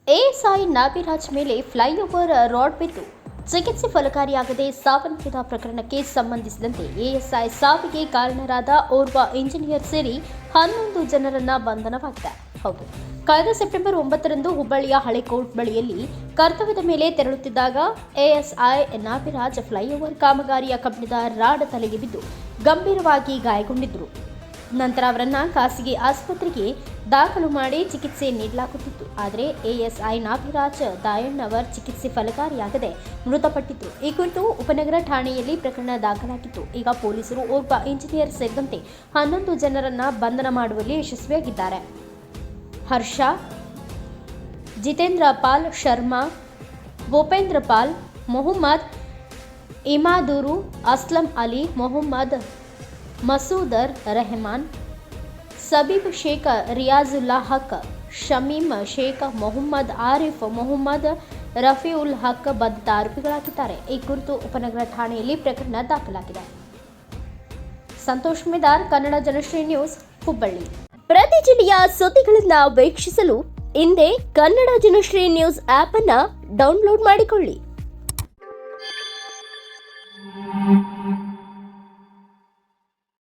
ASI Nagaraj ಮೇಲೆ flyover rod ಬಿದ್ದು ಚಿಕಿತ್ಸೆ ಫಲಕಾರಿಯಾಗದೆ ಸಾವನ್ನಪ್ಪಿದ ಪ್ರಕರಣಕ್ಕೆ ಸಂಬಂಧಿಸಿದಂತೆ ಎಎಸ್ಐ ಸಾವಿಗೆ ಕಾರಣರಾದ ಓರ್ವ ಇಂಜಿನಿಯರ್ ಸೇರಿ 11 ಜನರನ್ನ ಬಂಧನವಾಗಿದೆ. ಹೌದು, ಕಳೆದ ಸೆಪ್ಟೆಂಬರ್ 9ರಂದು ಹುಬ್ಬಳ್ಳಿಯ ಹಳೆಕೋರ್ಟ್ ಬಳಿಯಲ್ಲಿ ಕರ್ತವ್ಯದ ಮೇಲೆ ತೆರಳುತ್ತಿದ್ದಾಗ ಎಎಸ್ಐ ನಾಗರಾಜ್ ಫ್ಲೈಓವರ್ ಕಾಮಗಾರಿಯ ಕಬ್ಬಿಣದ ರಾಡ್ ತಲೆಗೆ ಬಿದ್ದು ಗಂಭೀರವಾಗಿ ಗಾಯಗೊಂಡಿದ್ದರು. ನಂತರ ಅವರನ್ನು ಖಾಸಗಿ ಆಸ್ಪತ್ರೆಗೆ ದಾಖಲು ಮಾಡಿ ಚಿಕಿತ್ಸೆ ನೀಡಲಾಗುತ್ತಿತ್ತು. ಆದರೆ ಎಎಸ್ಐ ನಾಗರಾಜ್ ದಾಯಣ್ಣವರ್ ಚಿಕಿತ್ಸೆ ಫಲಕಾರಿಯಾಗದೆ ಮೃತಪಟ್ಟಿದ್ದರು. ಈ ಕುರಿತು ಉಪನಗರ ಠಾಣೆಯಲ್ಲಿ ಪ್ರಕರಣ ದಾಖಲಾಗಿತ್ತು. ಈಗ ಪೊಲೀಸರು ಓರ್ವ ಇಂಜಿನಿಯರ್ ಸೇರಿದಂತೆ 11 ಜನರನ್ನ ಬಂಧನ ಮಾಡುವಲ್ಲಿ ಯಶಸ್ವಿಯಾಗಿದ್ದಾರೆ. ಹರ್ಷ, ಜಿತೇಂದ್ರ ಪಾಲ್, ಶರ್ಮಾ, ಭೂಪೇಂದ್ರ ಪಾಲ್, ಮೊಹಮ್ಮದ್ ಇಮಾದೂರು, ಅಸ್ಲಂ ಅಲಿ, ಮೊಹಮ್ಮದ್ ಮಸೂದರ್ ರೆಹಮಾನ್, ಸಬೀಬ್ ಶೇಖ್, ರಿಯಾಜುಲ್ಲಾ ಹಕ್, ಶಮೀಮ್ ಶೇಖ್, ಮೊಹಮ್ಮದ್ ಆರಿಫ್, ಮೊಹಮ್ಮದ್ ರಫೀಉಲ್ ಹಕ್ ಬಂಧಿತ ಆರೋಪಿಗಳಾಗಿದ್ದಾರೆ. ಈ ಕುರಿತು ಉಪನಗರ ಠಾಣೆಯಲ್ಲಿ ಪ್ರಕರಣ ದಾಖಲಾಗಿದೆ. ಸಂತೋಷ್ ಮಿದಾರ್, ಕನ್ನಡ ಜನಶ್ರೀ ನ್ಯೂಸ್, ಹುಬ್ಬಳ್ಳಿ. ಪ್ರತಿ ಜಿಲ್ಲೆಯ ಸುದ್ದಿಗಳನ್ನು ವೀಕ್ಷಿಸಲು ಹಿಂದೆ ಕನ್ನಡ ಜನಶ್ರೀ ನ್ಯೂಸ್ ಆಪ್ ಅನ್ನು ಡೌನ್ಲೋಡ್ ಮಾಡಿಕೊಳ್ಳಿ.